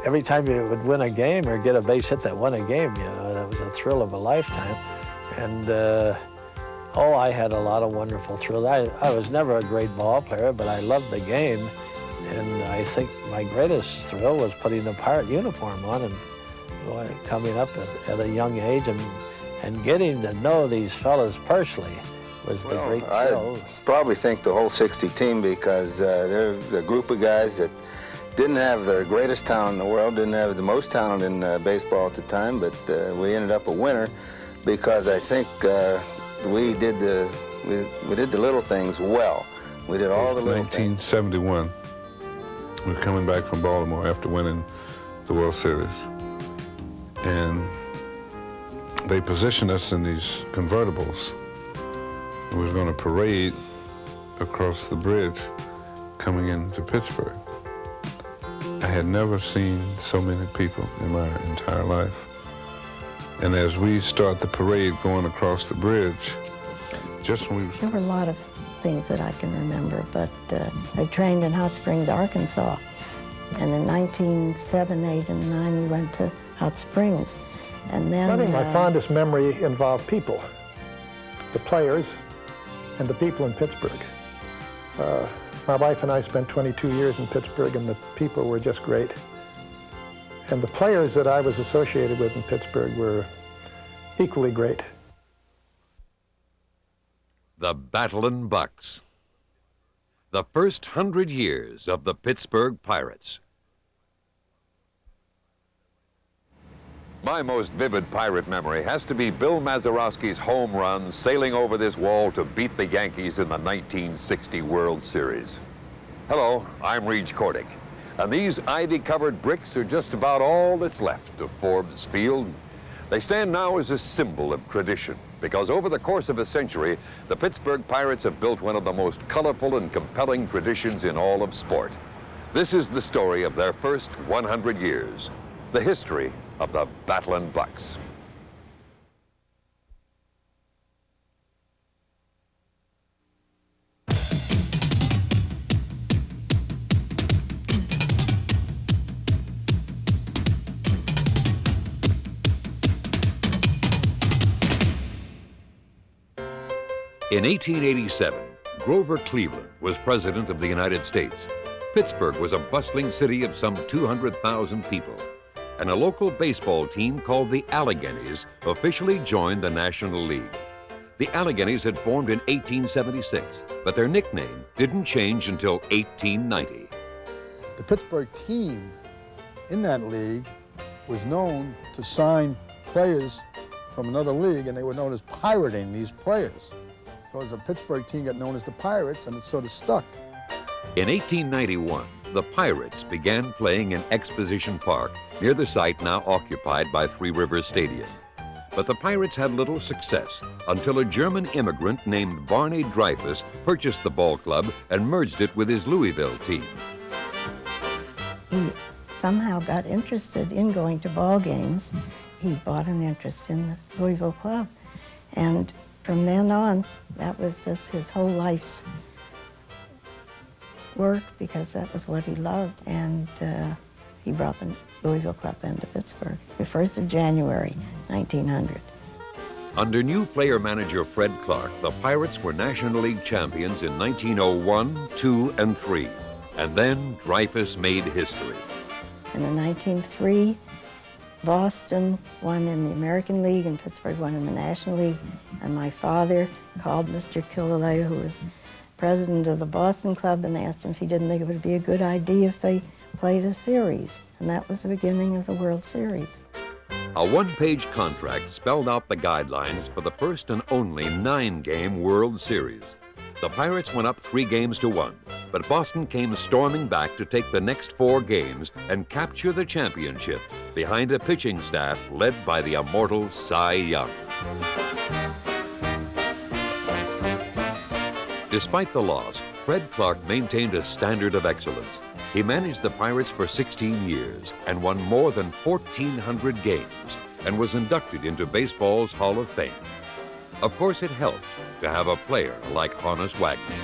every time you would win a game or get a base hit that won a game, you know, that was a thrill of a lifetime. And I had a lot of wonderful thrills. I was never a great ball player, but I loved the game. And I think my greatest thrill was putting the Pirate uniform on and coming up at a young age and getting to know these fellas personally was the great thrill. I probably think the whole 60 team, because they're a group of guys that didn't have the greatest talent in the world, didn't have the most talent in baseball at the time, but we ended up a winner because I think we did the little things well. We did all the little things. 1971, we were coming back from Baltimore after winning the World Series, and they positioned us in these convertibles. We were going to parade across the bridge coming into Pittsburgh. I had never seen so many people in my entire life. And as we start the parade going across the bridge, just when we... There were a lot of things that I can remember, but I trained in Hot Springs, Arkansas. And in 1907, 8, and 9, we went to Hot Springs. And then... I think my fondest memory involved people, the players, and the people in Pittsburgh. My wife and I spent 22 years in Pittsburgh, and the people were just great. And the players that I was associated with in Pittsburgh were equally great. The Battlin Bucs. The first 100 years of the Pittsburgh Pirates. My most vivid Pirate memory has to be Bill Mazeroski's home run sailing over this wall to beat the Yankees in the 1960 World Series. Hello, I'm Reg Cordick, and these ivy-covered bricks are just about all that's left of Forbes Field. They stand now as a symbol of tradition, because over the course of a century, the Pittsburgh Pirates have built one of the most colorful and compelling traditions in all of sport. This is the story of their first 100 years, the history of the Battlin Bucs. In 1887, Grover Cleveland was President of the United States. Pittsburgh was a bustling city of some 200,000 people, and a local baseball team called the Alleghenies officially joined the National League. The Alleghenies had formed in 1876, but their nickname didn't change until 1890. The Pittsburgh team in that league was known to sign players from another league, and they were known as pirating these players. So as a Pittsburgh team got known as the Pirates, and it sort of stuck. In 1891, the Pirates began playing in Exposition Park, near the site now occupied by Three Rivers Stadium. But the Pirates had little success until a German immigrant named Barney Dreyfus purchased the ball club and merged it with his Louisville team. He somehow got interested in going to ball games. He bought an interest in the Louisville club, and from then on, that was just his whole life's work, because that was what he loved, and he brought the Louisville club into Pittsburgh the 1st of January, 1900. Under new player-manager Fred Clark, the Pirates were National League champions in 1901, 2, and 3, and then Dreyfus made history. And in 1903, Boston won in the American League and Pittsburgh won in the National League, and my father called Mr. Killalea, who was president of the Boston club, and asked him if he didn't think it would be a good idea if they played a series, and that was the beginning of the World Series. A one-page contract spelled out the guidelines for the first and only 9-game World Series. The Pirates went up 3-1, but Boston came storming back to take the next 4 games and capture the championship behind a pitching staff led by the immortal Cy Young. Despite the loss, Fred Clark maintained a standard of excellence. He managed the Pirates for 16 years and won more than 1,400 games and was inducted into baseball's Hall of Fame. Of course, it helped to have a player like Honus Wagner.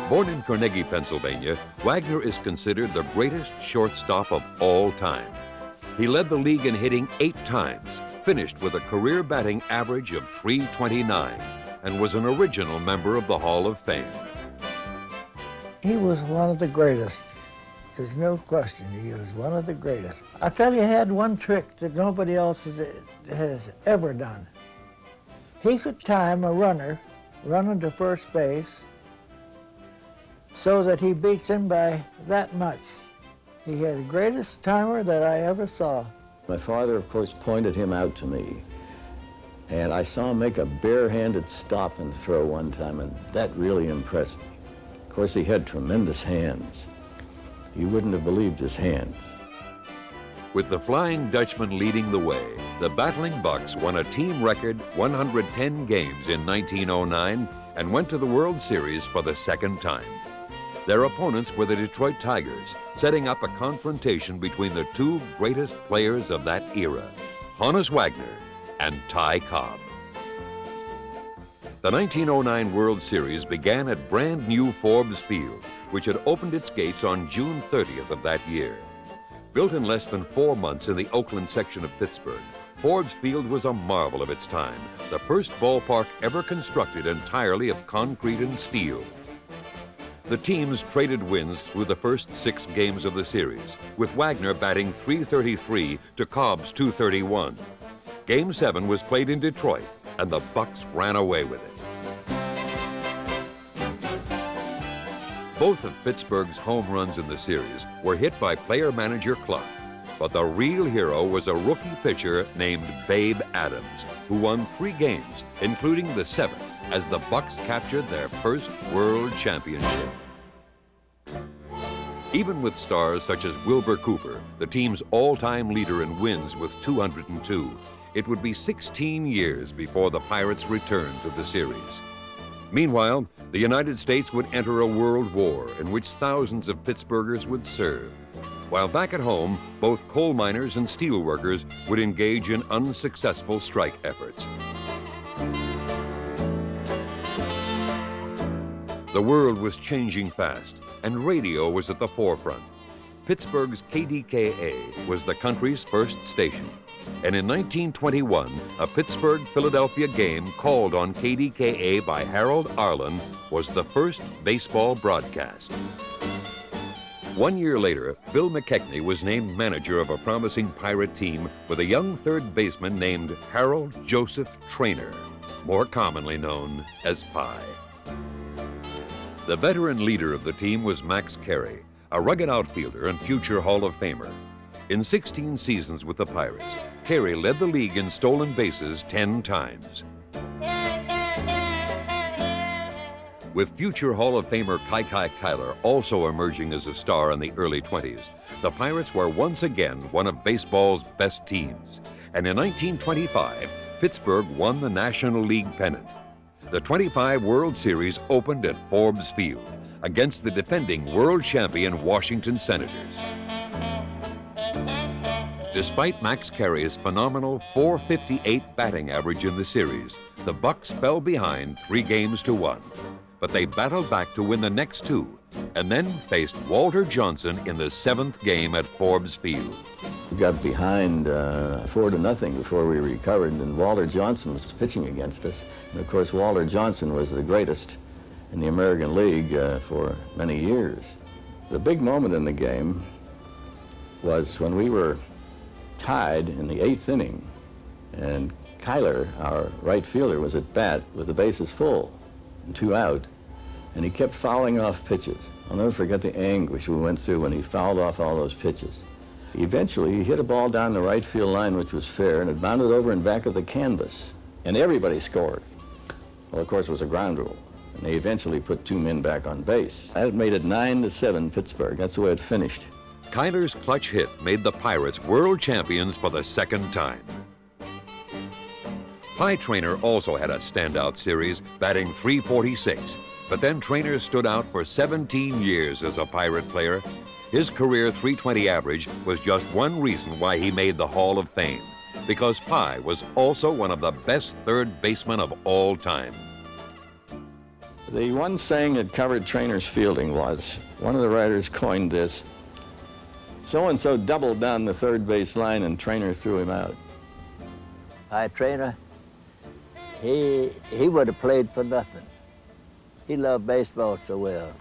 Born in Carnegie, Pennsylvania, Wagner is considered the greatest shortstop of all time. He led the league in hitting 8 times, finished with a career batting average of .329, and was an original member of the Hall of Fame. He was one of the greatest. There's no question, he was one of the greatest. I tell you, he had one trick that nobody else has ever done. He could time a runner running to first base so that he beats him by that much. He had the greatest timer that I ever saw. My father, of course, pointed him out to me, and I saw him make a barehanded stop and throw one time, and that really impressed me. Of course, he had tremendous hands. You wouldn't have believed his hands. With the Flying Dutchman leading the way, the Battlin Bucs won a team record 110 games in 1909 and went to the World Series for the second time. Their opponents were the Detroit Tigers, setting up a confrontation between the 2 greatest players of that era, Honus Wagner and Ty Cobb. The 1909 World Series began at brand new Forbes Field, which had opened its gates on June 30th of that year. Built in less than 4 months in the Oakland section of Pittsburgh, Forbes Field was a marvel of its time, the first ballpark ever constructed entirely of concrete and steel. The teams traded wins through the first 6 games of the series, with Wagner batting .333 to Cobb's .231. Game 7 was played in Detroit, and the Bucs ran away with it. Both of Pittsburgh's home runs in the series were hit by player-manager Clark, but the real hero was a rookie pitcher named Babe Adams, who won 3 games, including the 7th, as the Bucs captured their first world championship. Even with stars such as Wilbur Cooper, the team's all-time leader in wins with 202, it would be 16 years before the Pirates returned to the series. Meanwhile, the United States would enter a world war in which thousands of Pittsburghers would serve. While back at home, both coal miners and steel workers would engage in unsuccessful strike efforts. The world was changing fast, and radio was at the forefront. Pittsburgh's KDKA was the country's first station. And in 1921, a Pittsburgh-Philadelphia game called on KDKA by Harold Arlen was the first baseball broadcast. 1 year later, Bill McKechnie was named manager of a promising Pirate team with a young third baseman named Harold Joseph Traynor, more commonly known as Pie. The veteran leader of the team was Max Carey, a rugged outfielder and future Hall of Famer. In 16 seasons with the Pirates, Carey led the league in stolen bases 10 times. With future Hall of Famer Kai Kyler also emerging as a star in the early 20s, the Pirates were once again one of baseball's best teams. And in 1925, Pittsburgh won the National League pennant. The 25 World Series opened at Forbes Field against the defending world champion Washington Senators. Despite Max Carey's phenomenal .458 batting average in the series, the Bucs fell behind 3-1. But they battled back to win the next 2, and then faced Walter Johnson in the 7th game at Forbes Field. We got behind 4-0 before we recovered, and Walter Johnson was pitching against us. And of course, Walter Johnson was the greatest in the American League for many years. The big moment in the game was when we were tied in the 8th inning, and Kyler, our right fielder, was at bat with the bases full and 2 out, and he kept fouling off pitches. I'll never forget the anguish we went through when he fouled off all those pitches. Eventually, he hit a ball down the right field line, which was fair, and it bounded over in back of the canvas, and everybody scored. Well, of course, it was a ground rule, and they eventually put 2 men back on base. That made it 9-7 Pittsburgh. That's the way it finished. Kyler's clutch hit made the Pirates world champions for the 2nd time. Pie Traynor also had a standout series, batting .346, but then Traynor stood out for 17 years as a Pirate player. His career .320 average was just one reason why he made the Hall of Fame, because Pie was also one of the best third basemen of all time. The one saying that covered Traynor's fielding was, one of the writers coined this, so-and-so doubled down the third base line and Traynor threw him out. Pie Traynor, he would have played for nothing. He loved baseball so well.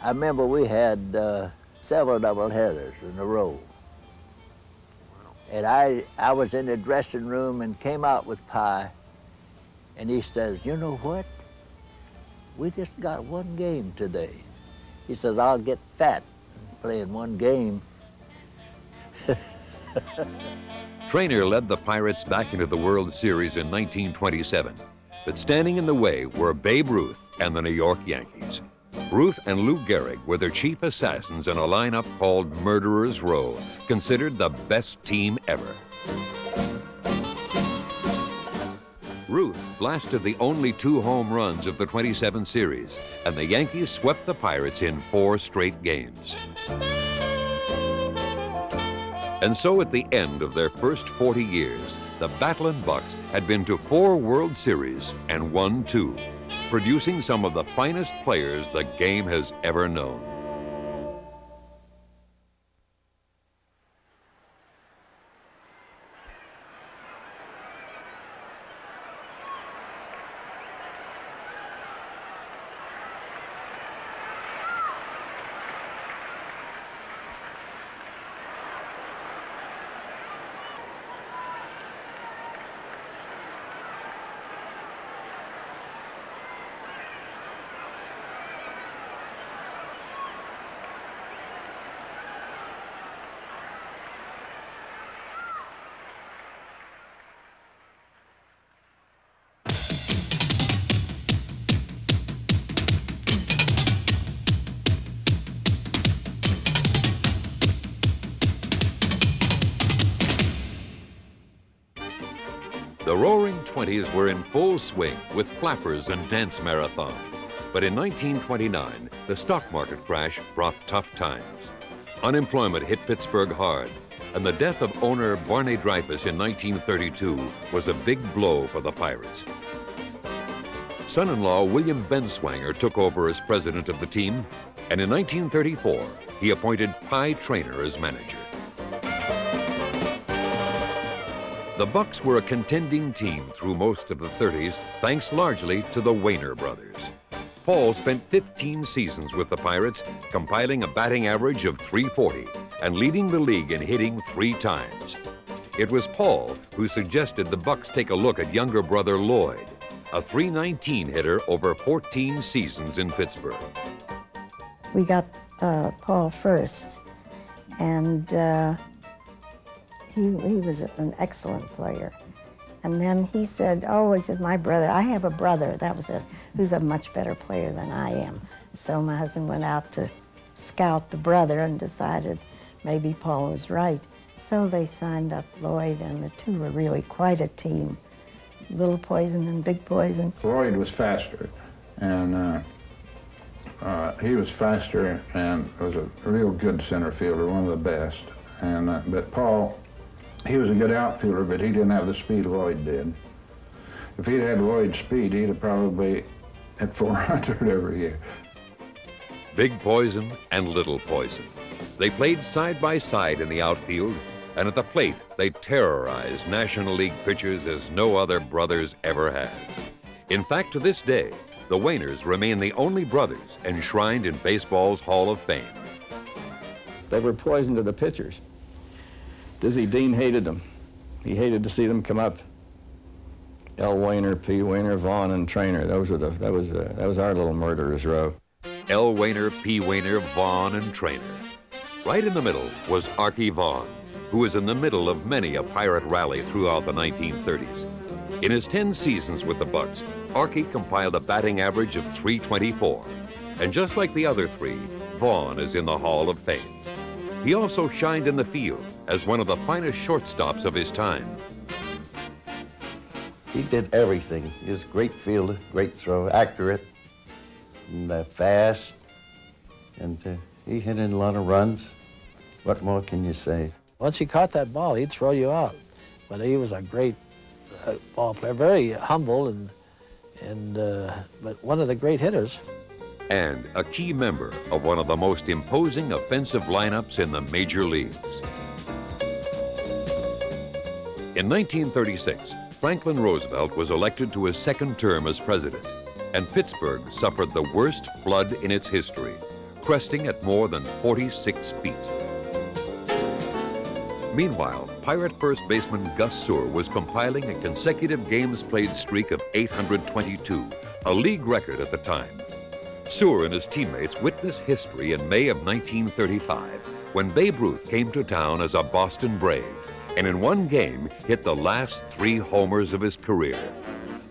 I remember we had several doubleheaders in a row. And I was in the dressing room and came out with Pie, and he says, you know what? We just got one game today. He says, I'll get fat playing one game. Traynor led the Pirates back into the World Series in 1927, but standing in the way were Babe Ruth and the New York Yankees. Ruth and Lou Gehrig were their chief assassins in a lineup called Murderers Row, considered the best team ever. Ruth blasted the only 2 home runs of the 27 series, and the Yankees swept the Pirates in 4 straight games. And so at the end of their first 40 years, the Battlin Bucs had been to 4 World Series and won 2, producing some of the finest players the game has ever known. The Roaring Twenties were in full swing with flappers and dance marathons. But in 1929, the stock market crash brought tough times. Unemployment hit Pittsburgh hard, and the death of owner Barney Dreyfus in 1932 was a big blow for the Pirates. Son-in-law William Benswanger took over as president of the team, and in 1934, he appointed Pie Traynor as manager. The Bucs were a contending team through most of the 30s, thanks largely to the Wagner brothers. Paul spent 15 seasons with the Pirates, compiling a batting average of .340 and leading the league in hitting 3 times. It was Paul who suggested the Bucs take a look at younger brother Lloyd, a .319 hitter over 14 seasons in Pittsburgh. We got Paul first, and he was an excellent player. And then he said, he said, my brother, I have a brother, that was it, who's a much better player than I am. So my husband went out to scout the brother and decided maybe Paul was right. So they signed up Lloyd, and the two were really quite a team. Little Poison and Big Poison. Lloyd was faster, and he was faster and was a real good center fielder, one of the best. And but Paul, he was a good outfielder, but he didn't have the speed Lloyd did. If he'd had Lloyd's speed, he'd have probably at 400 every year. Big Poison and Little Poison. They played side by side in the outfield, and at the plate, they terrorized National League pitchers as no other brothers ever had. In fact, to this day, the Wagners remain the only brothers enshrined in baseball's Hall of Fame. They were poison to the pitchers. Dizzy Dean hated them. He hated to see them come up. L. Wagner, P. Wagner, Vaughn, and Traynor. That was our little murderers row. L. Wagner, P. Wagner, Vaughn, and Traynor. Right in the middle was Archie Vaughn, who was in the middle of many a Pirate rally throughout the 1930s. In his 10 seasons with the Bucs, Archie compiled a batting average of .324. And just like the other 3, Vaughn is in the Hall of Fame. He also shined in the field as one of the finest shortstops of his time. He did everything. He was a great fielder, great throw, accurate, and fast, and he hit in a lot of runs. What more can you say? Once he caught that ball, he'd throw you out. But he was a great ball player, very humble, and But one of the great hitters. And a key member of one of the most imposing offensive lineups in the major leagues. In 1936, Franklin Roosevelt was elected to his second term as president, and Pittsburgh suffered the worst flood in its history, cresting at more than 46 feet. Meanwhile, Pirate first baseman Gus Seward was compiling a consecutive games played streak of 822, a league record at the time. Seward and his teammates witnessed history in May of 1935 when Babe Ruth came to town as a Boston Brave and in one game hit the last 3 homers of his career.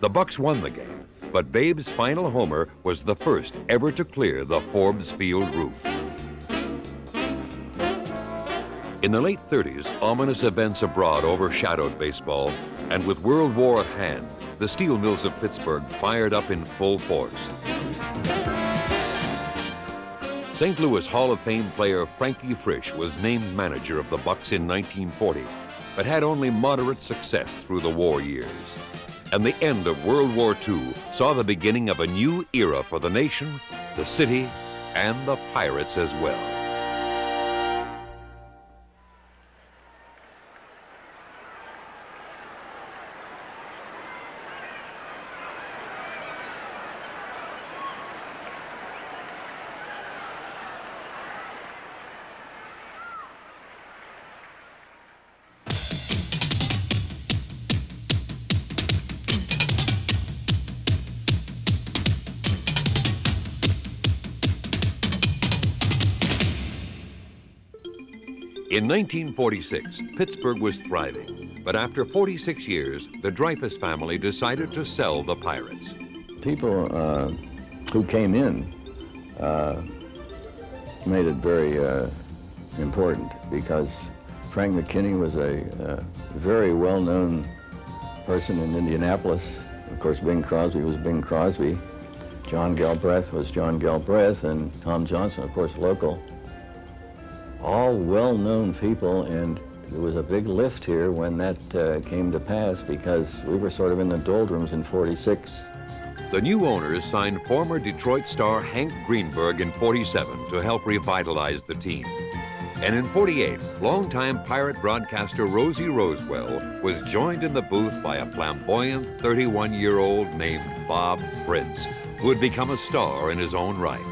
The Bucs won the game, but Babe's final homer was the first ever to clear the Forbes Field roof. In the late 30s, ominous events abroad overshadowed baseball, and with World War at hand, the steel mills of Pittsburgh fired up in full force. St. Louis Hall of Fame player Frankie Frisch was named manager of the Bucs in 1940, but had only moderate success through the war years. And the end of World War II saw the beginning of a new era for the nation, the city, and the Pirates as well. In 1946, Pittsburgh was thriving, but after 46 years, the Dreyfus family decided to sell the Pirates. People who came in made it very important because Frank McKinney was a very well-known person in Indianapolis. Of course, Bing Crosby was Bing Crosby. John Galbraith was John Galbraith, and Tom Johnson, of course, local. All well-known people, and there was a big lift here when that came to pass because we were sort of in the doldrums in '46. The new owners signed former Detroit star Hank Greenberg in '47 to help revitalize the team. And in '48, longtime Pirate broadcaster Rosie Rosewell was joined in the booth by a flamboyant 31-year-old named Bob Fritz, who had become a star in his own right.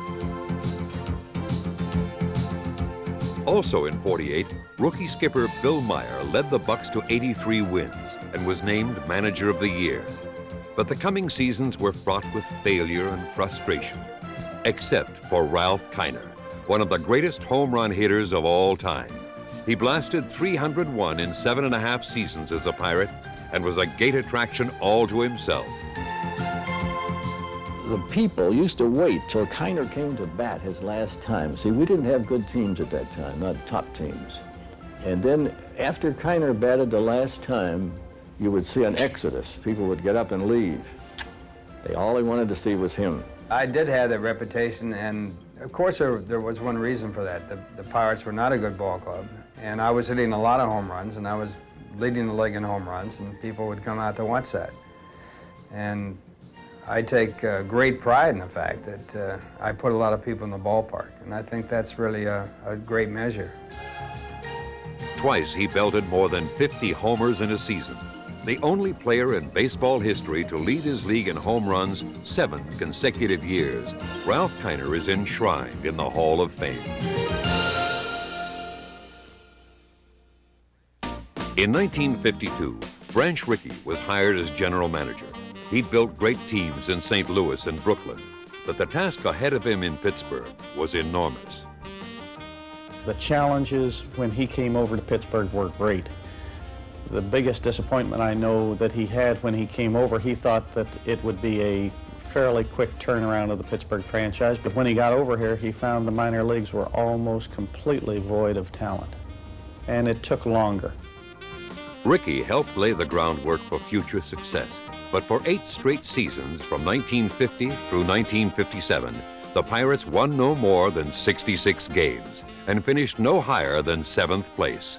Also in '48, rookie skipper Bill Meyer led the Bucs to 83 wins and was named Manager of the Year. But the coming seasons were fraught with failure and frustration, except for Ralph Kiner, one of the greatest home run hitters of all time. He blasted 301 in 7.5 seasons as a Pirate and was a gate attraction all to himself. The people used to wait till Kiner came to bat his last time. See, we didn't have good teams at that time, not top teams. And then after Kiner batted the last time, you would see an exodus. People would get up and leave. All they wanted to see was him. I did have that reputation, and of course there was one reason for that. The Pirates were not a good ball club, and I was hitting a lot of home runs, and I was leading the league in home runs, and people would come out to watch that. And I take great pride in the fact that I put a lot of people in the ballpark, and I think that's really a great measure. Twice he belted more than 50 homers in a season, the only player in baseball history to lead his league in home runs 7 consecutive years. Ralph Kiner is enshrined in the Hall of Fame. In 1952, Branch Rickey was hired as general manager. He built great teams in St. Louis and Brooklyn, but the task ahead of him in Pittsburgh was enormous. The challenges when he came over to Pittsburgh were great. The biggest disappointment I know that he had when he came over, he thought that it would be a fairly quick turnaround of the Pittsburgh franchise, but when he got over here, he found the minor leagues were almost completely void of talent, and it took longer. Rickey helped lay the groundwork for future success. But for 8 straight seasons, from 1950 through 1957, the Pirates won no more than 66 games and finished no higher than 7th place.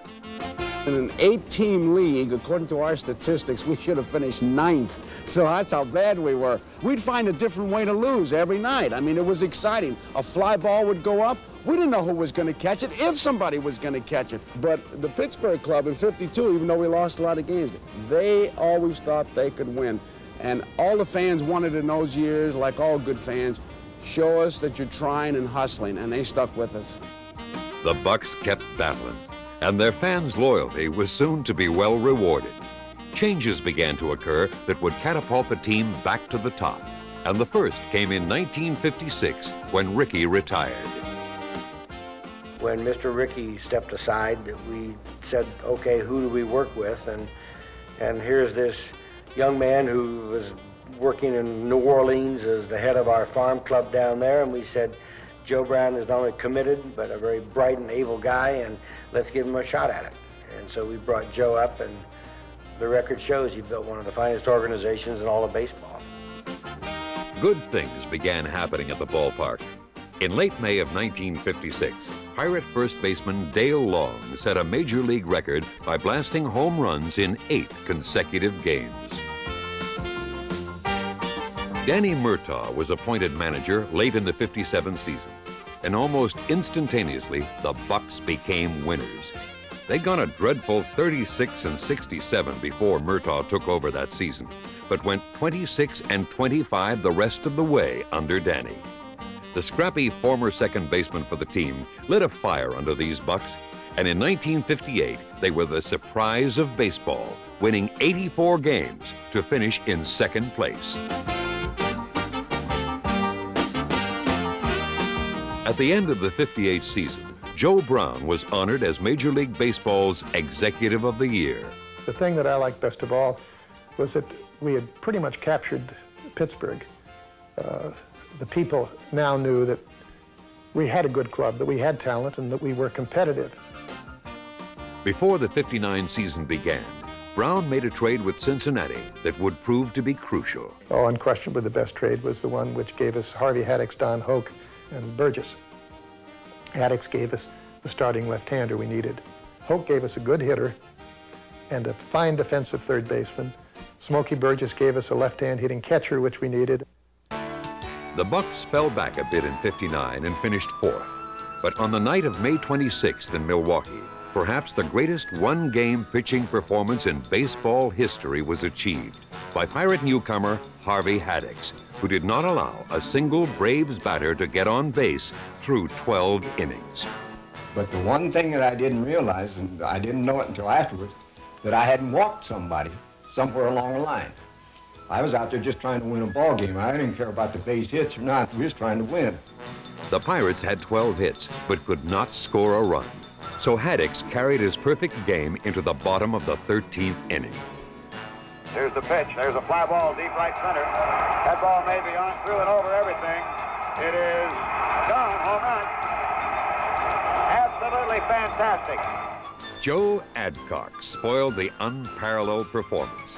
In an 8-team league, according to our statistics, we should have finished 9th. So that's how bad we were. We'd find a different way to lose every night. I mean, it was exciting. A fly ball would go up. We didn't know who was going to catch it, if somebody was going to catch it. But the Pittsburgh club in '52, even though we lost a lot of games, they always thought they could win. And all the fans wanted in those years, like all good fans, show us that you're trying and hustling, and they stuck with us. The Bucs kept battling, and their fans' loyalty was soon to be well rewarded. Changes began to occur that would catapult the team back to the top, and the first came in 1956 when Ricky retired. When Mr. Ricky stepped aside, we said, okay, who do we work with? And here's this young man who was working in New Orleans as the head of our farm club down there, and we said, Joe Brown is not only committed, but a very bright and able guy, and let's give him a shot at it. And so we brought Joe up, and the record shows he built one of the finest organizations in all of baseball. Good things began happening at the ballpark. In late May of 1956, Pirate first baseman Dale Long set a major league record by blasting home runs in 8 consecutive games. Danny Murtaugh was appointed manager late in the '57 season, and almost instantaneously, the Bucs became winners. They'd gone a dreadful 36-67 before Murtaugh took over that season, but went 26-25 the rest of the way under Danny. The scrappy former second baseman for the team lit a fire under these Bucs, and in 1958, they were the surprise of baseball, winning 84 games to finish in second place. At the end of the '58 season, Joe Brown was honored as Major League Baseball's Executive of the Year. The thing that I liked best of all was that we had pretty much captured Pittsburgh. The people now knew that we had a good club, that we had talent, and that we were competitive. Before the '59 season began, Brown made a trade with Cincinnati that would prove to be crucial. Oh, unquestionably the best trade was the one which gave us Harvey Haddix, Don Hoke, and Burgess. Haddix gave us the starting left-hander we needed. Hoke gave us a good hitter and a fine defensive third baseman. Smokey Burgess gave us a left-hand hitting catcher, which we needed. The Bucs fell back a bit in '59 and finished 4th. But on the night of May 26th in Milwaukee, perhaps the greatest one-game pitching performance in baseball history was achieved by Pirate newcomer Harvey Haddix, who did not allow a single Braves batter to get on base through 12 innings. But the one thing that I didn't realize, and I didn't know it until afterwards, that I hadn't walked somebody somewhere along the line. I was out there just trying to win a ball game. I didn't care about the base hits or not. We was trying to win. The Pirates had 12 hits, but could not score a run. So Haddix carried his perfect game into the bottom of the 13th inning. Here's the pitch. There's a fly ball deep right center. That ball may be on through and over everything. It is gone. Home run. Absolutely fantastic. Joe Adcock spoiled the unparalleled performance.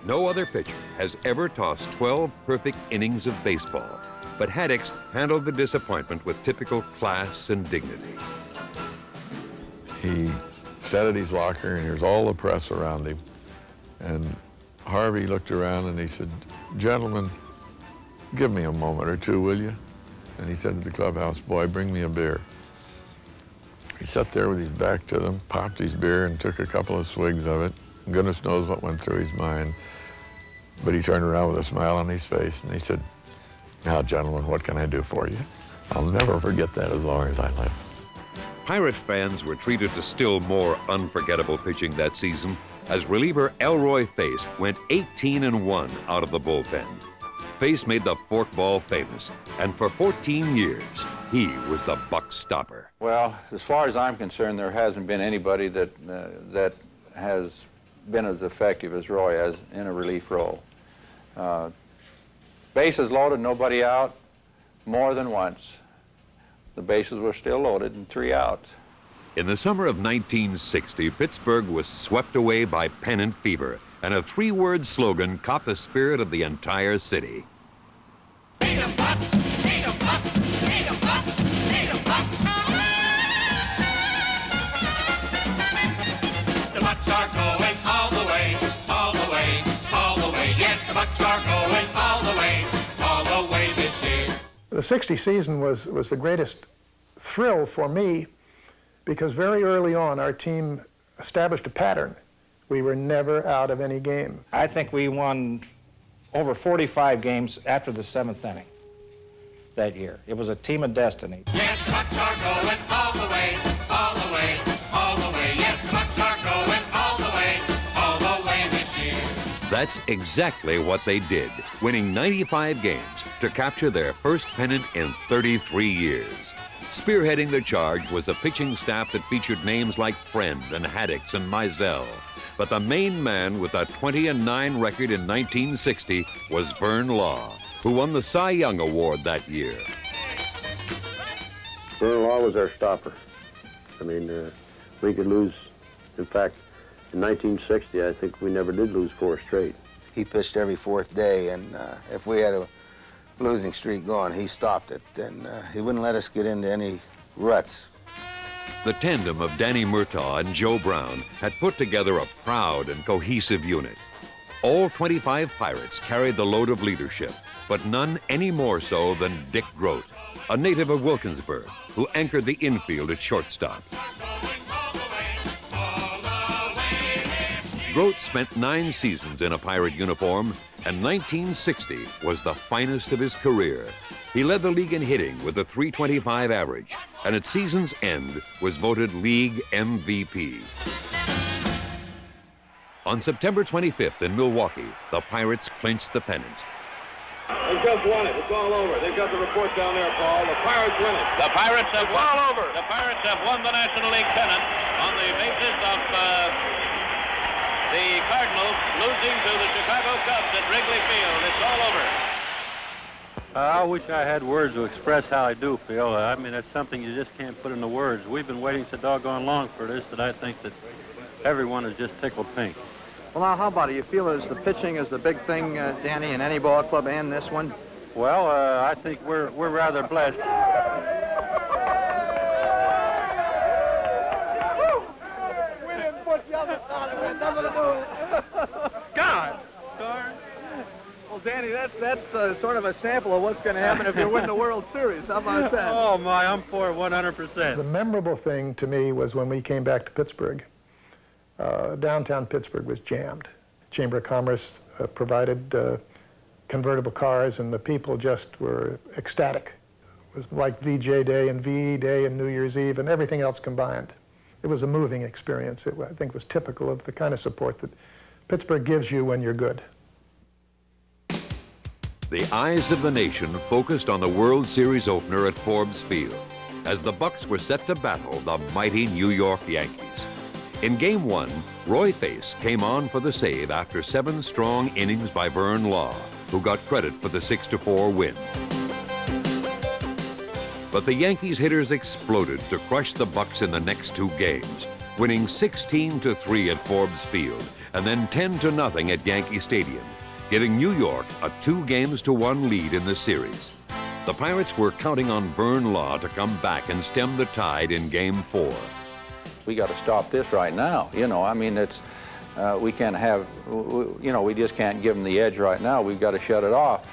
No other pitcher has ever tossed 12 perfect innings of baseball, but Haddix handled the disappointment with typical class and dignity. He sat at his locker, and there's all the press around him. And Harvey looked around and he said, "Gentlemen, give me a moment or two, will you?" And he said to the clubhouse boy, "Bring me a beer." He sat there with his back to them, popped his beer and took a couple of swigs of it. Goodness knows what went through his mind. But he turned around with a smile on his face and he said, "Now, gentlemen, what can I do for you?" I'll never forget that as long as I live. Pirate fans were treated to still more unforgettable pitching that season as reliever Elroy Face went 18-1 out of the bullpen. Face made the forkball famous, and for 14 years, he was the Bucs stopper. Well, as far as I'm concerned, there hasn't been anybody that has been as effective as Roy as in a relief role. Bases loaded, nobody out, more than once. The bases were still loaded and 3 outs. In the summer of 1960, Pittsburgh was swept away by pennant fever, and a 3-word slogan caught the spirit of the entire city. Need a Bucs, need a Bucs, need a Bucs, need a Bucs. The Bucs The '60 season was the greatest thrill for me because very early on our team established a pattern. We were never out of any game. I think we won over 45 games after the 7th inning that year. It was a team of destiny. Yes, the Bucs are going all the way, all the way, all the way. Yes, the Bucs are going all the way this year. That's exactly what they did, winning 95 games to capture their first pennant in 33 years. Spearheading the charge was a pitching staff that featured names like Friend and Haddix and Mizell. But the main man with a 20-9 record in 1960 was Vern Law, who won the Cy Young Award that year. Vern Law was our stopper. I mean, we could lose. In fact, in 1960, I think we never did lose 4 straight. He pitched every 4th day, and if we had a losing streak going, he stopped it, and he wouldn't let us get into any ruts. The tandem of Danny Murtaugh and Joe Brown had put together a proud and cohesive unit. All 25 Pirates carried the load of leadership, but none any more so than Dick Groat, a native of Wilkinsburg, who anchored the infield at shortstop. Groat spent 9 seasons in a Pirate uniform, and 1960 was the finest of his career. He led the league in hitting with a .325 average, and at season's end was voted league MVP. On September 25th in Milwaukee, the Pirates clinched the pennant. They've just won it. It's all over. They've got the report down there, Paul. The Pirates win it. The Pirates have won. All over. The Pirates have won the National League pennant on the basis of the Cardinals losing to the Chicago Cubs at Wrigley Field. It's all over. I wish I had words to express how I do feel. I mean, it's something you just can't put into words. We've been waiting so doggone long for this that I think that everyone is just tickled pink. Well, now, how about it? You feel as the pitching is the big thing, Danny, in any ball club and this one? Well, I think we're rather blessed. We didn't put the other side of it. Nothing to do with it. God! Darn. Well, Danny, that's sort of a sample of what's going to happen if you win the World Series. How about that? Oh, my, I'm for it 100%. The memorable thing to me was when we came back to Pittsburgh. Downtown Pittsburgh was jammed. Chamber of Commerce provided convertible cars, and the people just were ecstatic. It was like VJ Day and VE Day and New Year's Eve and everything else combined. It was a moving experience. It, I think, was typical of the kind of support that Pittsburgh gives you when you're good. The eyes of the nation focused on the World Series opener at Forbes Field as the Bucs were set to battle the mighty New York Yankees. In Game 1, Roy Face came on for the save after 7 strong innings by Vern Law, who got credit for the 6-4 win. But the Yankees hitters exploded to crush the Bucs in the next 2 games, winning 16-3 at Forbes Field and then 10-0 at Yankee Stadium, giving New York a 2-1 lead in the series. The Pirates were counting on Vern Law to come back and stem the tide in Game 4. We got to stop this right now. You know, I mean, it's we can't have, you know, we just can't give them the edge right now. We've got to shut it off.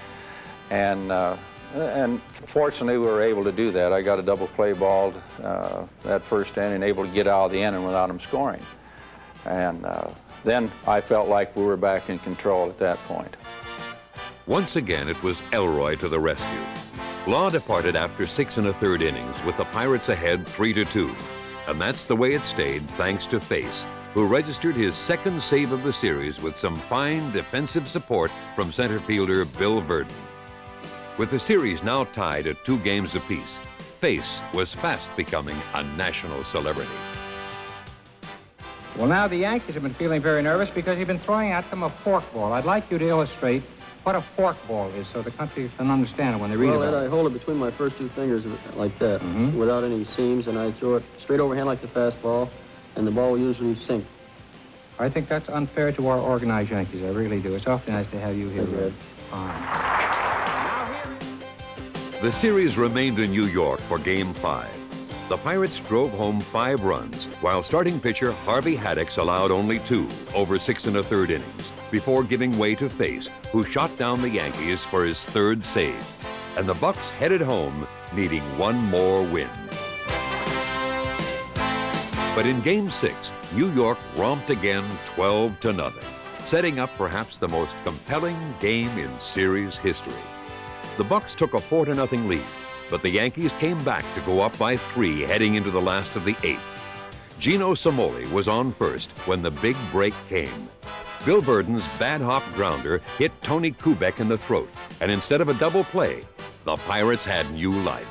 And fortunately, we were able to do that. I got a double play ball that first inning, able to get out of the inning without them scoring. And then I felt like we were back in control at that point. Once again, it was Elroy to the rescue. Law departed after 6 1/3 innings with the Pirates ahead 3-2. And that's the way it stayed thanks to Face, who registered his 2nd save of the series with some fine defensive support from center fielder Bill Verdon. With the series now tied at 2 games apiece, Face was fast becoming a national celebrity. Well, now the Yankees have been feeling very nervous because you've been throwing at them a forkball. I'd like you to illustrate what a forkball is so the country can understand it when they read about it. I hold it between my first 2 fingers like that, without any seams, and I throw it straight overhand like the fastball, and the ball will usually sink. I think that's unfair to our organized Yankees. I really do. It's awfully nice to have you here, Red. The series remained in New York for Game 5. The Pirates drove home 5 runs, while starting pitcher Harvey Haddix allowed only 2 over 6 1/3 innings, before giving way to Face, who shot down the Yankees for his 3rd save. and the Bucs headed home needing one more win. But in Game 6, New York romped again 12-0, setting up perhaps the most compelling game in series history. The Bucs took a 4-0 lead, but the Yankees came back to go up by 3 heading into the last of the 8th. Gino Samoli was on first when the big break came. Bill Burden's bad hop grounder hit Tony Kubek in the throat, and instead of a double play, the Pirates had new life.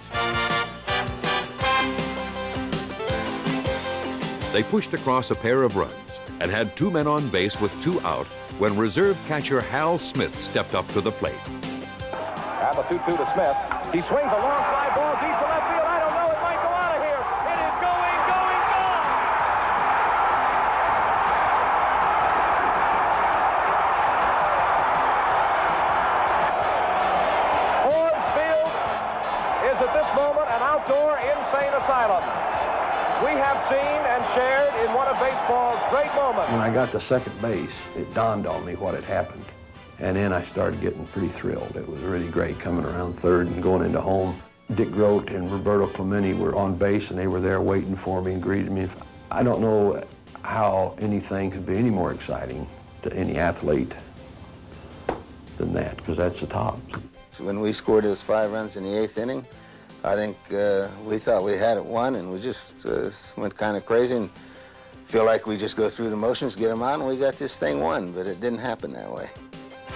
They pushed across a pair of runs and had 2 men on base with 2 out when reserve catcher Hal Smith stepped up to the plate. And the 2-2 to Smith. He swings a long fly ball deep to left field. I don't know. It might go out of here. It is going, gone! Forbes Field is at this moment an outdoor insane asylum. We have seen and shared in one of baseball's great moments. When I got to second base, it dawned on me what had happened. And then I started getting pretty thrilled. It was really great coming around third and going into home. Dick Grote and Roberto Clemente were on base, and they were there waiting for me and greeted me. I don't know how anything could be any more exciting to any athlete than that, because that's the top. When we scored those 5 runs in the 8th inning, I think we thought we had it won, and we just went kind of crazy and feel like we just go through the motions, get them out, and we got this thing won, but it didn't happen that way.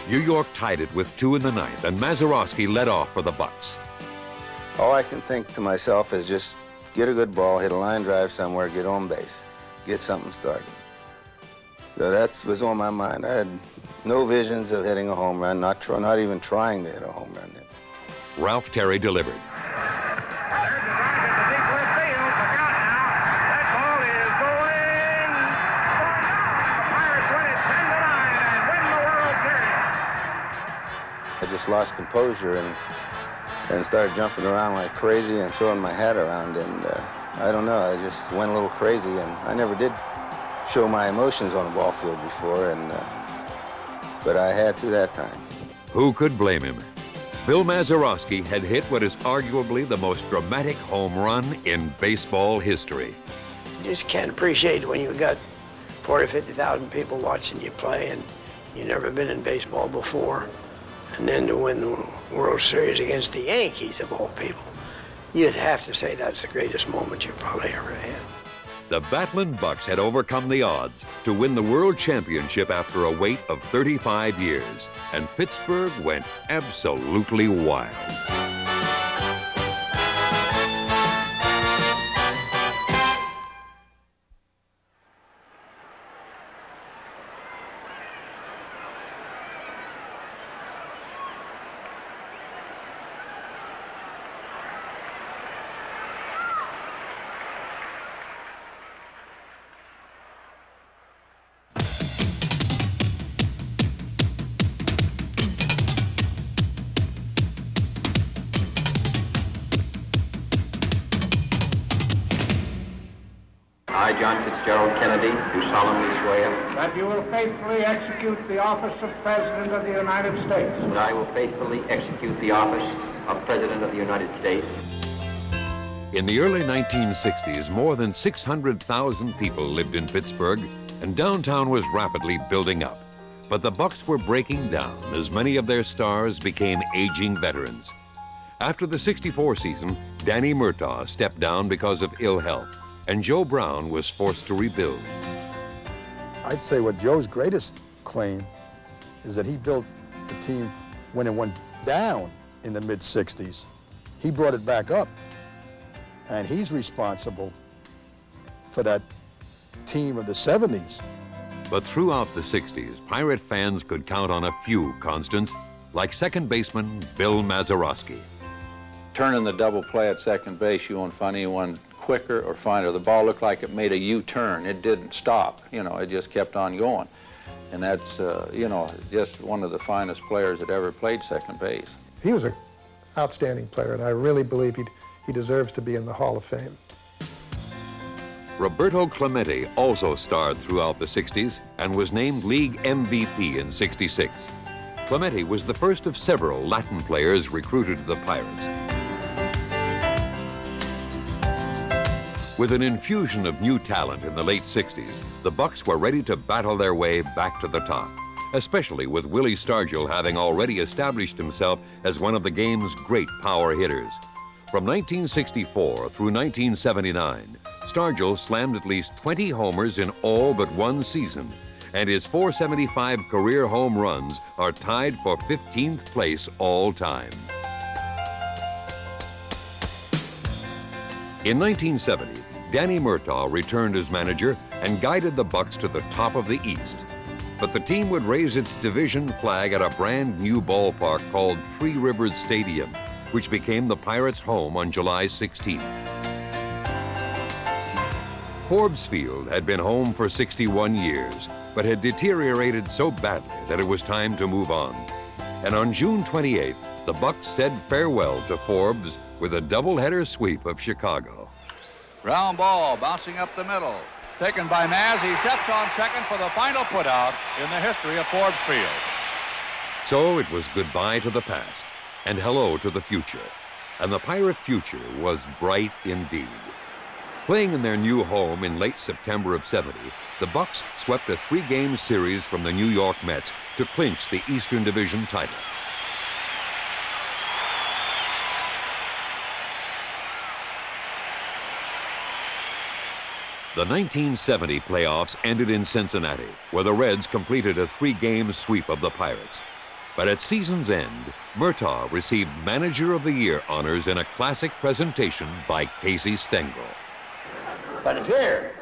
New York tied it with 2 in the 9th, and Mazeroski led off for the Bucs. All I can think to myself is just get a good ball, hit a line drive somewhere, get on base, get something started. So that was on my mind. I had no visions of hitting a home run, not even trying to hit a home run. Ralph Terry delivered. I just lost composure and started jumping around like crazy and throwing my hat around, and I don't know, I just went a little crazy, and I never did show my emotions on the ball field before, but I had to that time. Who could blame him? Bill Mazeroski had hit what is arguably the most dramatic home run in baseball history. You just can't appreciate it when you've got 40,000 or 50,000 people watching you play, and you've never been in baseball before. And then to win the World Series against the Yankees, of all people, you'd have to say that's the greatest moment you've probably ever had. The Battlin Bucs had overcome the odds to win the World Championship after a wait of 35 years, and Pittsburgh went absolutely wild. I, John Fitzgerald Kennedy, do solemnly swear that you will faithfully execute the office of President of the United States. that I will faithfully execute the office of President of the United States. In the early 1960s, more than 600,000 people lived in Pittsburgh, and downtown was rapidly building up. But the Bucs were breaking down as many of their stars became aging veterans. After the '64 season, Danny Murtaugh stepped down because of ill health, and Joe Brown was forced to rebuild. I'd say what Joe's greatest claim is that he built the team when it went down in the mid-'60s. He brought it back up, and he's responsible for that team of the '70s. But throughout the '60s, Pirate fans could count on a few constants, like second baseman Bill Mazeroski. Turning the double play at second base, you won't find anyone quicker or finer. The ball looked like it made a U-turn. It didn't stop. You know, it just kept on going. And that's, you know, just one of the finest players that ever played second base. He was an outstanding player, and I really believe he deserves to be in the Hall of Fame. Roberto Clemente also starred throughout the '60s and was named league MVP in '66. Clemente was the first of several Latin players recruited to the Pirates. With an infusion of new talent in the late 60s, the Bucs were ready to battle their way back to the top, especially with Willie Stargell having already established himself as one of the game's great power hitters. From 1964 through 1979, Stargell slammed at least 20 homers in all but one season, and his 475 career home runs are tied for 15th place all time. In 1970, Danny Murtaugh returned as manager and guided the Bucs to the top of the East. But the team would raise its division flag at a brand new ballpark called Three Rivers Stadium, which became the Pirates' home on July 16th. Forbes Field had been home for 61 years, but had deteriorated so badly that it was time to move on. And on June 28th, the Bucs said farewell to Forbes with a doubleheader sweep of Chicago. Ground ball bouncing up the middle. Taken by Maz. He steps on second for the final putout in the history of Forbes Field. So it was goodbye to the past and hello to the future. And the Pirate future was bright indeed. Playing in their new home in late September of '70, the Bucs swept a 3-game series from the New York Mets to clinch the Eastern Division title. The 1970 playoffs ended in Cincinnati, where the Reds completed a 3-game sweep of the Pirates. But at season's end, Murtaugh received Manager of the Year honors in a classic presentation by Casey Stengel. But here,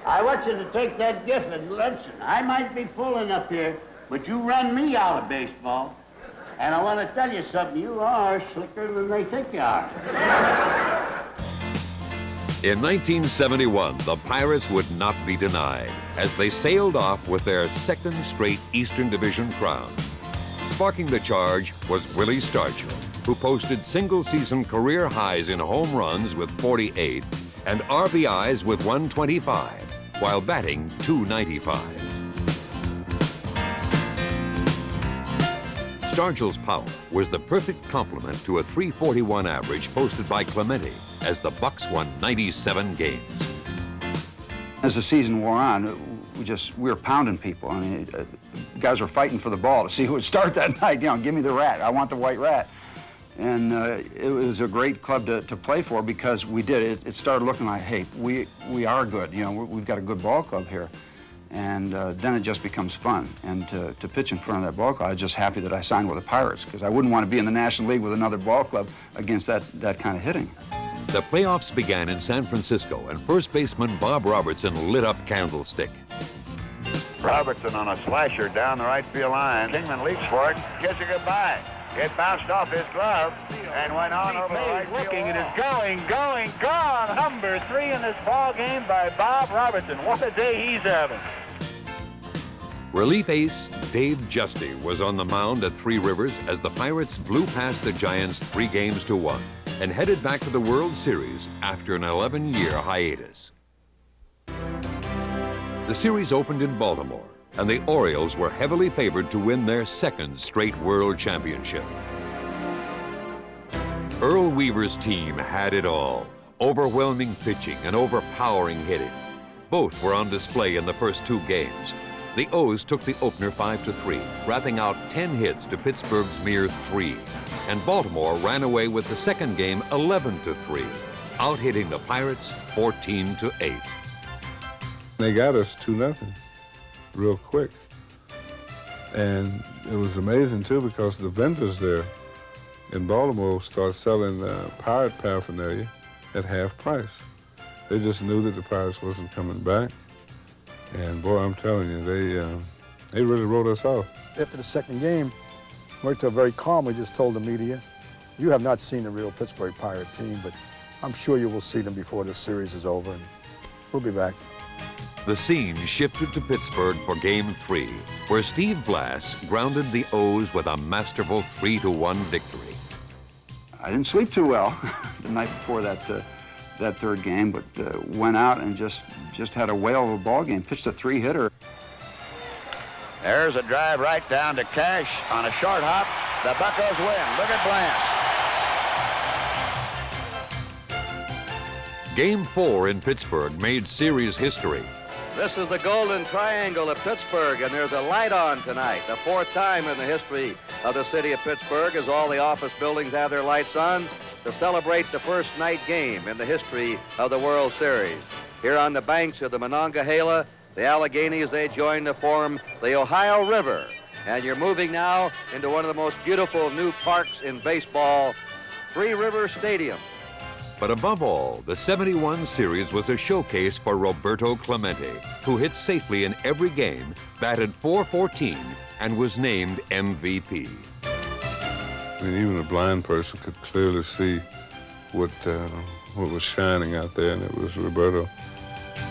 I want you to take that gift and listen. I might be fooling up here, but you run me out of baseball. And I want to tell you something, you are slicker than they think you are. In 1971, the Pirates would not be denied as they sailed off with their second straight Eastern Division crown. Sparking the charge was Willie Stargell, who posted single-season career highs in home runs with 48 and RBIs with 125, while batting .295. Stargell's power was the perfect complement to a .341 average posted by Clemente as the Bucs won 97 games. As the season wore on, we were pounding people. I mean, guys were fighting for the ball to see who would start that night. You know, give me the rat. I want the white rat. And it was a great club to play for because we did. It started looking like, hey, we are good. You know, we've got a good ball club here. And then it just becomes fun. And to pitch in front of that ball club, I was just happy that I signed with the Pirates because I wouldn't want to be in the National League with another ball club against that kind of hitting. The playoffs began in San Francisco, and first baseman Bob Robertson lit up Candlestick. Robertson on a slasher down the right field line. Kingman leaps for it, gets it goodbye. It bounced off his glove and went on over the right field. Looking, it is going, gone. Number 3 in this ball game by Bob Robertson. What a day he's having. Relief ace Dave Justy was on the mound at Three Rivers as the Pirates blew past the Giants 3-1 and headed back to the World Series after an 11-year hiatus. The series opened in Baltimore, and the Orioles were heavily favored to win their second straight World Championship. Earl Weaver's team had it all, overwhelming pitching and overpowering hitting. Both were on display in the first 2 games. The O's took the opener 5-3, wrapping out 10 hits to Pittsburgh's mere 3. And Baltimore ran away with the second game 11-3, out-hitting the Pirates 14-8. They got us 2-0 real quick. And it was amazing, too, because the vendors there in Baltimore started selling pirate paraphernalia at half price. They just knew that the Pirates wasn't coming back. And boy, I'm telling you, they really wrote us off. After the second game, Murtaugh very calmly just told the media, you have not seen the real Pittsburgh Pirate team, but I'm sure you will see them before the series is over, and we'll be back. The scene shifted to Pittsburgh for Game 3, where Steve Blass grounded the O's with a masterful 3-1 victory. I didn't sleep too well the night before that third game, but went out and just had a whale of a ball game, pitched a 3-hitter. There's a drive right down to Cash on a short hop. The Buccos win. Look at Blast. Game 4 in Pittsburgh made series history. This is the Golden Triangle of Pittsburgh, and there's a light on tonight. The 4th time in the history of the city of Pittsburgh, as all the office buildings have their lights on to celebrate the first night game in the history of the World Series. Here on the banks of the Monongahela, the Alleghenies, they join to form the Ohio River. And you're moving now into one of the most beautiful new parks in baseball, Three River Stadium. But above all, the 71 series was a showcase for Roberto Clemente, who hit safely in every game, batted .414, and was named MVP. I mean, even a blind person could clearly see what was shining out there, and it was Roberto.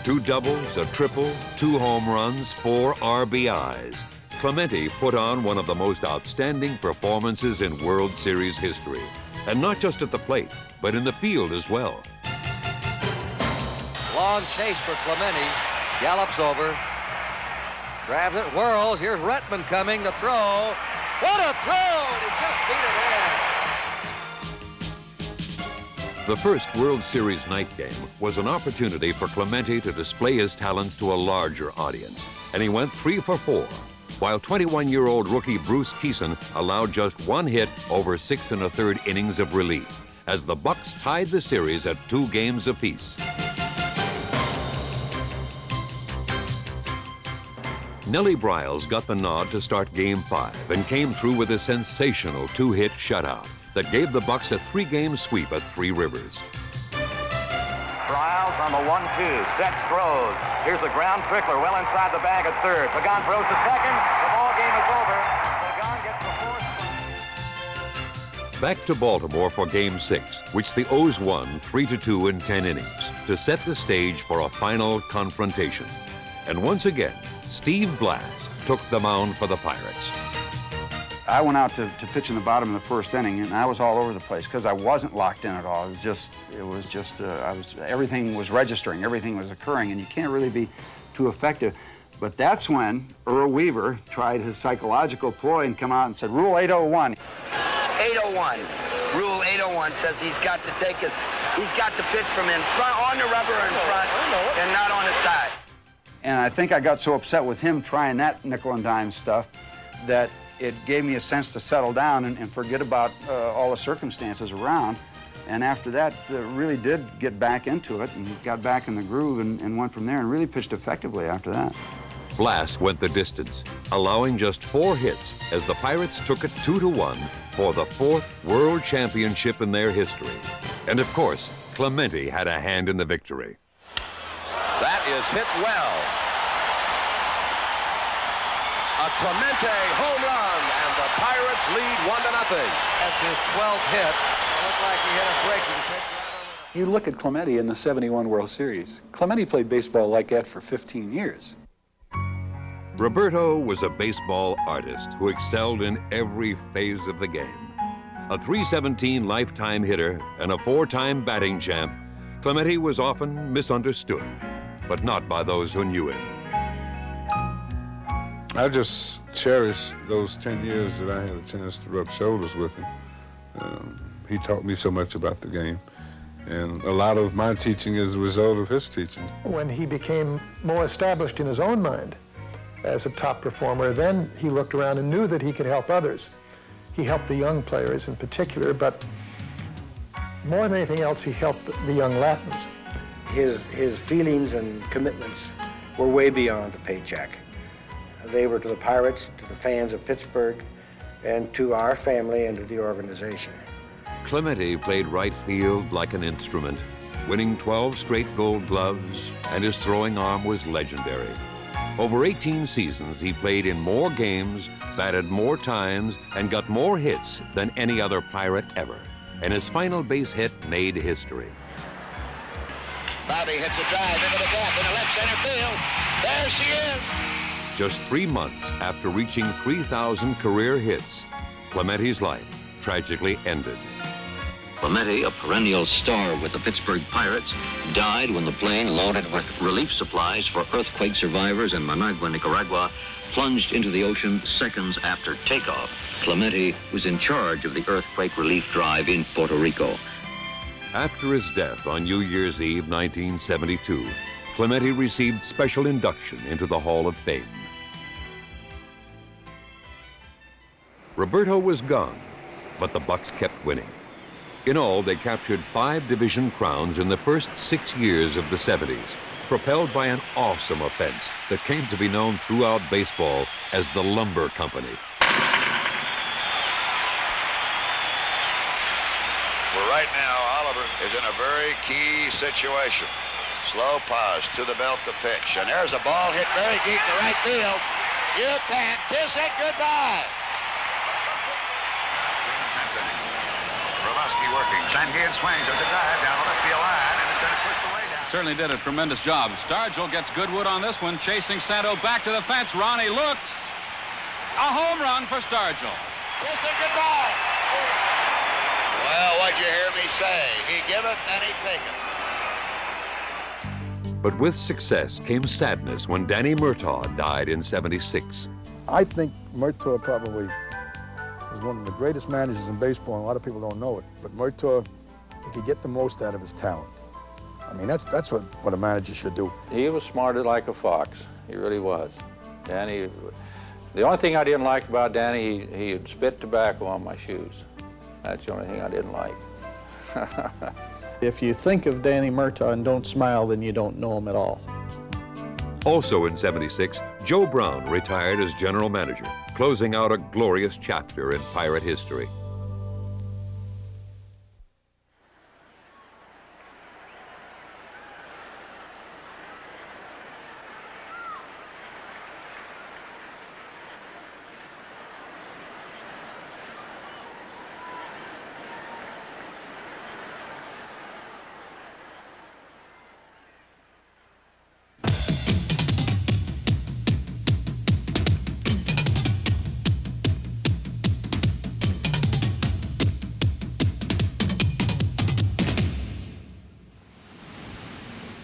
2 doubles, a triple, 2 home runs, 4 RBIs. Clemente put on one of the most outstanding performances in World Series history. And not just at the plate, but in the field as well. Long chase for Clemente. Gallops over. Grabs it, whirls. Here's Retman coming to throw. What a throw! And he just beat it in. The first World Series night game was an opportunity for Clemente to display his talents to a larger audience. And he went 3 for 4. While 21-year-old rookie Bruce Keeson allowed just 1 hit over 6 1/3 innings of relief, as the Bucs tied the series at 2 games apiece. Nellie Briles got the nod to start Game 5 and came through with a sensational 2-hit shutout that gave the Bucs a 3-game sweep at Three Rivers. Briles on the 1-2, set, throws. Here's the ground trickler well inside the bag at third. Pagan throws to second. The ball game is over. Pagan gets the 4th. Back to Baltimore for Game 6, which the O's won 3-2 in 10 innings to set the stage for a final confrontation. And once again, Steve Blass took the mound for the Pirates. I went out to pitch in the bottom of the 1st inning, and I was all over the place because I wasn't locked in at all. Everything was registering, everything was occurring, and you can't really be too effective. But that's when Earl Weaver tried his psychological ploy and come out and said, Rule 801. 801. Rule 801 says he's got to pitch from in front, on the rubber in front, and not on the side. And I think I got so upset with him trying that nickel and dime stuff that it gave me a sense to settle down and forget about all the circumstances around. And after that, really did get back into it and got back in the groove and went from there and really pitched effectively after that. Blass went the distance, allowing just 4 hits as the Pirates took it 2-1 for the 4th World Championship in their history. And of course, Clemente had a hand in the victory. That is hit well. A Clemente home run, and the Pirates lead 1-0. That's his 12th hit. It looked like he hit a breaking pitch. You look at Clemente in the 71 World Series. Clemente played baseball like that for 15 years. Roberto was a baseball artist who excelled in every phase of the game. A .317 lifetime hitter and a 4-time batting champ, Clemente was often misunderstood, but not by those who knew him. I just cherish those 10 years that I had a chance to rub shoulders with him. He taught me so much about the game, and a lot of my teaching is a result of his teaching. When he became more established in his own mind as a top performer, then he looked around and knew that he could help others. He helped the young players in particular, but more than anything else, he helped the young Latins. His feelings and commitments were way beyond the paycheck. They were to the Pirates, to the fans of Pittsburgh, and to our family and to the organization. Clemente played right field like an instrument, winning 12 straight Gold Gloves, and his throwing arm was legendary. Over 18 seasons, he played in more games, batted more times, and got more hits than any other Pirate ever. And his final base hit made history. Bobby hits a drive into the gap in the left center field. There she is. Just 3 months after reaching 3,000 career hits, Clemente's life tragically ended. Clemente, a perennial star with the Pittsburgh Pirates, died when the plane loaded with relief supplies for earthquake survivors in Managua, Nicaragua, plunged into the ocean seconds after takeoff. Clemente was in charge of the earthquake relief drive in Puerto Rico. After his death on New Year's Eve 1972, Clemente received special induction into the Hall of Fame. Roberto was gone, but the Bucs kept winning. In all, they captured 5 division crowns in the first 6 years of the 70s, propelled by an awesome offense that came to be known throughout baseball as the Lumber Company. Well, right now, Oliver is in a very key situation. Slow pause to the belt, the pitch, and there's a ball hit very deep to right field. You can't kiss it goodbye. Roloski working. Sanguin swings. There's a dive down the left field line, and it's going to twist away down. Certainly did a tremendous job. Stargell gets Goodwood on this one, chasing Santo back to the fence. Ronnie looks. A home run for Stargell. Kiss it goodbye. Well, what'd you hear me say? He giveth and he taketh. But with success came sadness when Danny Murtaugh died in '76. I think Murtaugh probably was one of the greatest managers in baseball, and a lot of people don't know it. But Murtaugh, he could get the most out of his talent. I mean, that's what a manager should do. He was smarter like a fox. He really was. Danny, the only thing I didn't like about Danny, he'd spit tobacco on my shoes. That's the only thing I didn't like. If you think of Danny Murtaugh and don't smile, then you don't know him at all. Also in '76, Joe Brown retired as general manager, closing out a glorious chapter in Pirate history.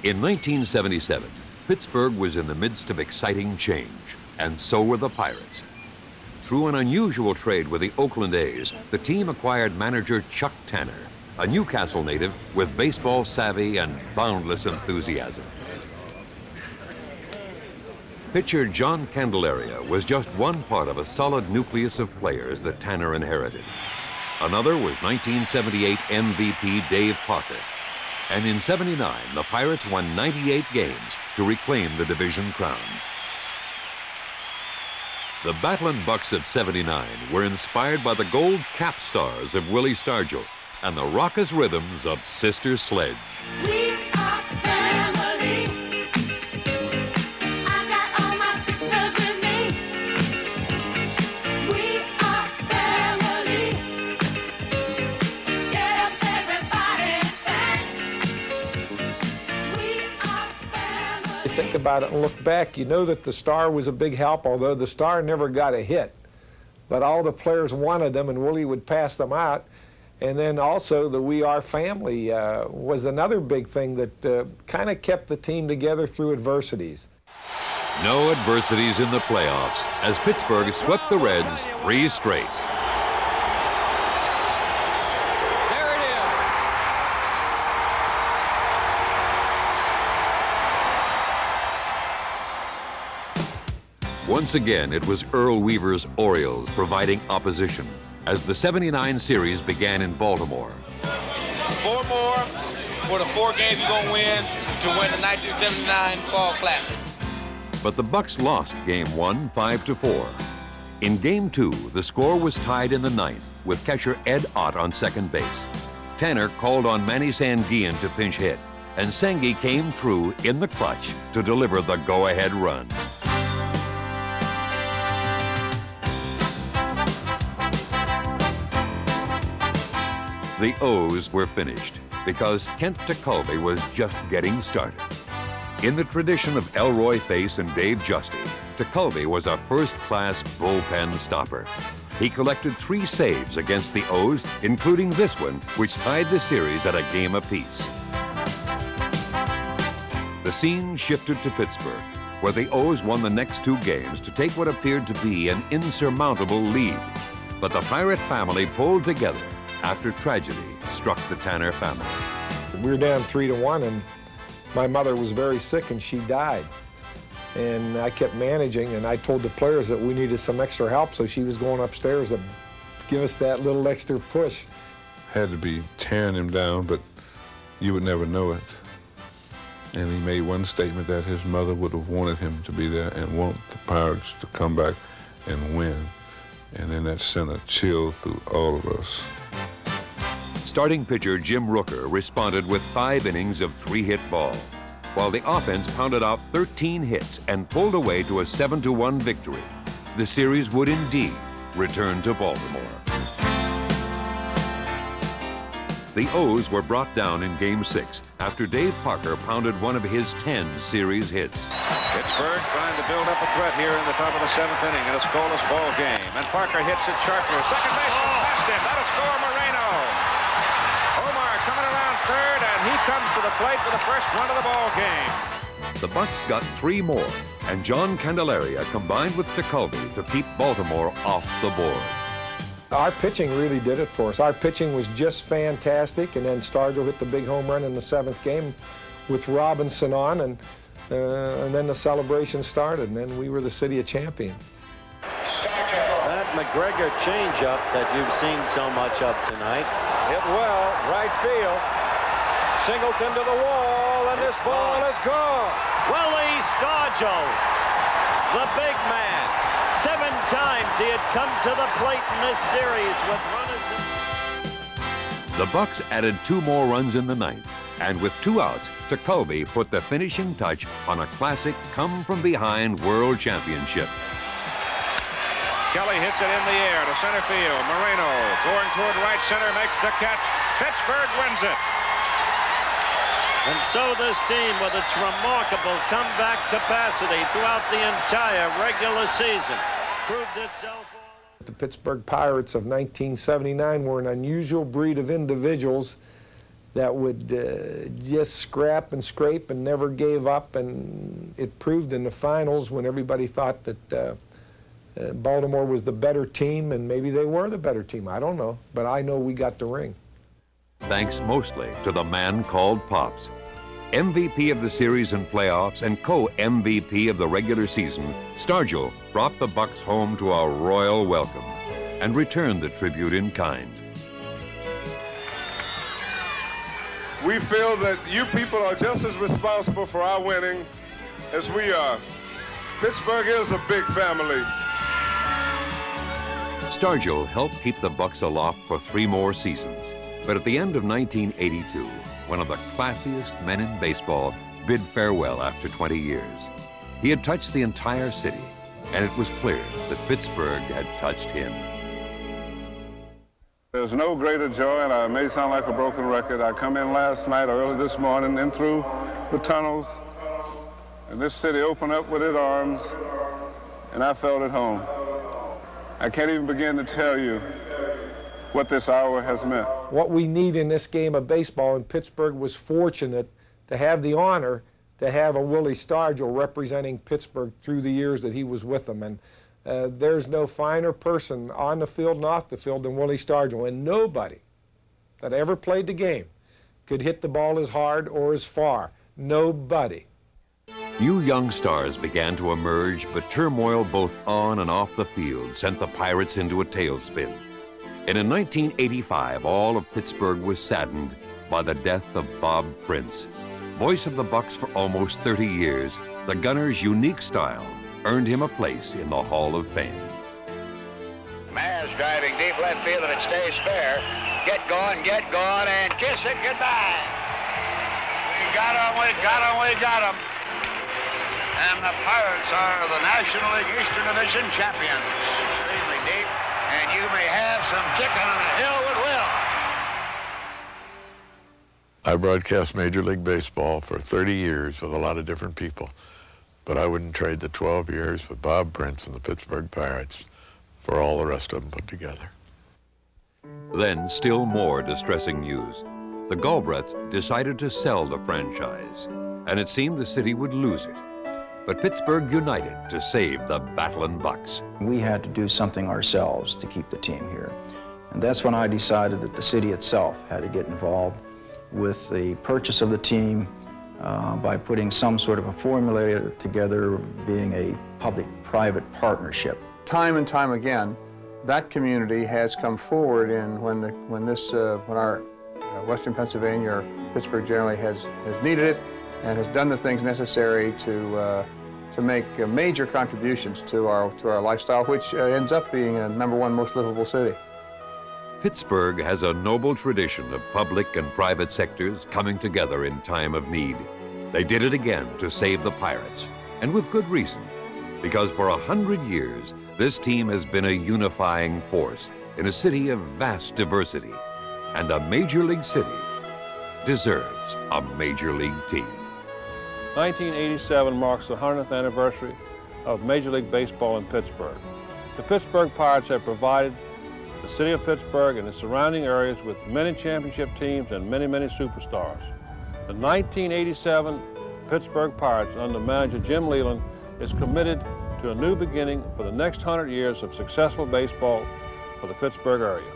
In 1977, Pittsburgh was in the midst of exciting change, and so were the Pirates. Through an unusual trade with the Oakland A's, the team acquired manager Chuck Tanner, a Newcastle native with baseball savvy and boundless enthusiasm. Pitcher John Candelaria was just one part of a solid nucleus of players that Tanner inherited. Another was 1978 MVP Dave Parker. And in '79, the Pirates won 98 games to reclaim the division crown. The Battlin Bucs of '79 were inspired by the gold cap stars of Willie Stargell and the raucous rhythms of Sister Sledge. We are family. I got all my sisters with me. We are family. Get up, everybody, and sing. We are family. You think about it and look back, you know that the Star was a big help, although the Star never got a hit. But all the players wanted them, and Willie would pass them out. And then also the We Are Family was another big thing that kind of kept the team together through adversities. No adversities in the playoffs as Pittsburgh swept the Reds 3 straight. There it is. Once again, it was Earl Weaver's Orioles providing opposition as the '79 series began in Baltimore. 4 more for the 4 games you're going to win to win the 1979 Fall Classic. But the Bucs lost Game 1, 5-4. In Game 2, the score was tied in the 9th with catcher Ed Ott on second base. Tanner called on Manny Sanguin to pinch hit, and Sanguin came through in the clutch to deliver the go-ahead run. The O's were finished because Kent Tekulve was just getting started. In the tradition of Elroy Face and Dave Justy, Tekulve was a first-class bullpen stopper. He collected 3 saves against the O's, including this one, which tied the series at a game apiece. The scene shifted to Pittsburgh, where the O's won the next 2 games to take what appeared to be an insurmountable lead. But the Pirate family pulled together after tragedy struck the Tanner family. We were down 3-1, and my mother was very sick, and she died. And I kept managing, and I told the players that we needed some extra help, so she was going upstairs to give us that little extra push. Had to be tearing him down, but you would never know it. And he made one statement that his mother would have wanted him to be there and want the Pirates to come back and win. And then that sent a chill through all of us. Starting pitcher Jim Rooker responded with 5 innings of 3-hit ball, while the offense pounded out 13 hits and pulled away to a 7-1 victory. The series would indeed return to Baltimore. The O's were brought down in Game 6 after Dave Parker pounded one of his 10 series hits. Pittsburgh trying to build up a threat here in the top of the 7th inning in a scoreless ball game. And Parker hits it sharply. Second baseman past him. That'll score Moreno. Omar coming around third, and he comes to the plate for the first run of the ball game. The Bucs got 3 more, and John Candelaria combined with DeCulvey to keep Baltimore off the board. Our pitching really did it for us. Our pitching was just fantastic, and then Stargell hit the big home run in the 7th game with Robinson on, and then the celebration started, and then we were the city of champions. That McGregor changeup that you've seen so much of tonight. Hit well, right field. Singleton to the wall, and this ball is gone. Willie Stargell, the big man. 7 times he had come to the plate in this series with runners. The Bucs added 2 more runs in the 9th, and with 2 outs, DeCulvey put the finishing touch on a classic come-from-behind world championship. Kelly hits it in the air to center field. Moreno going toward right center, makes the catch. Pittsburgh wins it. And so this team, with its remarkable comeback capacity throughout the entire regular season, proved itself. The Pittsburgh Pirates of 1979 were an unusual breed of individuals that would just scrap and scrape and never gave up, and it proved in the finals when everybody thought that Baltimore was the better team, and maybe they were the better team. I don't know, but I know we got the ring. Thanks mostly to the man called Pops. MVP of the series and playoffs and co-MVP of the regular season, Stargell brought the Bucs home to a royal welcome and returned the tribute in kind. We feel that you people are just as responsible for our winning as we are. Pittsburgh is a big family. Stargell helped keep the Bucs aloft for 3 more seasons. But at the end of 1982, one of the classiest men in baseball bid farewell after 20 years. He had touched the entire city, and it was clear that Pittsburgh had touched him. There's no greater joy, and I may sound like a broken record. I come in last night or early this morning, in through the tunnels, and this city opened up with its arms, and I felt at home. I can't even begin to tell you what this hour has meant. What we need in this game of baseball, and Pittsburgh was fortunate to have the honor to have a Willie Stargell representing Pittsburgh through the years that he was with them. And there's no finer person on the field and off the field than Willie Stargell. And nobody that ever played the game could hit the ball as hard or as far. Nobody. New young stars began to emerge, but turmoil both on and off the field sent the Pirates into a tailspin. And in 1985, all of Pittsburgh was saddened by the death of Bob Prince. Voice of the Bucs for almost 30 years, the gunner's unique style earned him a place in the Hall of Fame. Maz driving deep left field, and it stays fair. Get going, and kiss it goodbye. We got him. And the Pirates are the National League Eastern Division champions. Extremely deep, and you may have some chicken on the hill with Will. I broadcast Major League Baseball for 30 years with a lot of different people, but I wouldn't trade the 12 years with Bob Prince and the Pittsburgh Pirates for all the rest of them put together. Then, still more distressing news. The Galbraiths decided to sell the franchise, and it seemed the city would lose it. But Pittsburgh united to save the Battlin Bucs. We had to do something ourselves to keep the team here. And that's when I decided that the city itself had to get involved with the purchase of the team by putting some sort of a formula together, being a public-private partnership. Time and time again, that community has come forward in when our Western Pennsylvania or Pittsburgh generally has needed it and has done the things necessary to make major contributions to our lifestyle, which ends up being a #1 most livable city. Pittsburgh has a noble tradition of public and private sectors coming together in time of need. They did it again to save the Pirates, and with good reason, because for 100 years, this team has been a unifying force in a city of vast diversity, and a major league city deserves a major league team. 1987 marks the 100th anniversary of Major League Baseball in Pittsburgh. The Pittsburgh Pirates have provided the city of Pittsburgh and the surrounding areas with many championship teams and many, many superstars. The 1987 Pittsburgh Pirates, under manager Jim Leland, is committed to a new beginning for the next 100 years of successful baseball for the Pittsburgh area.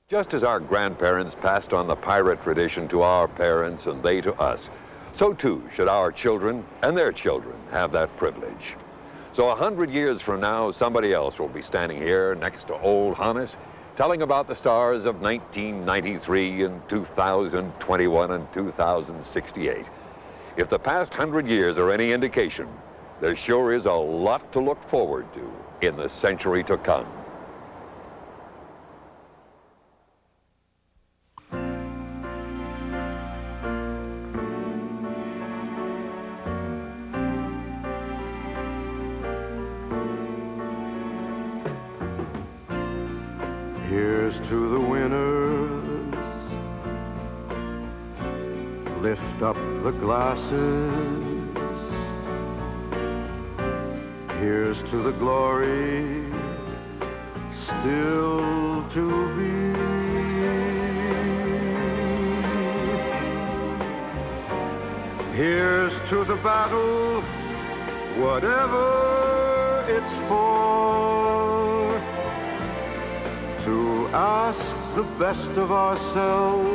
Just as our grandparents passed on the pirate tradition to our parents and they to us, so too should our children and their children have that privilege. So 100 years from now, somebody else will be standing here next to old Honus, telling about the stars of 1993 and 2021 and 2068. If the past 100 years are any indication, there sure is a lot to look forward to in the century to come. Here's to the winners, lift up the glasses. Here's to the glory still to be. Here's to the battle, whatever it's for, to ask the best of ourselves,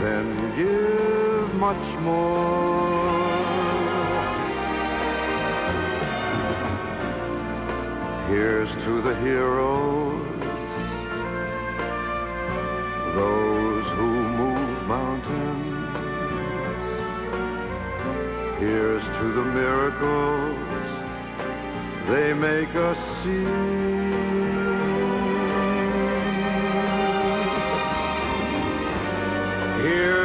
then give much more. Here's to the heroes, those who move mountains. Here's to the miracles they make us see. Here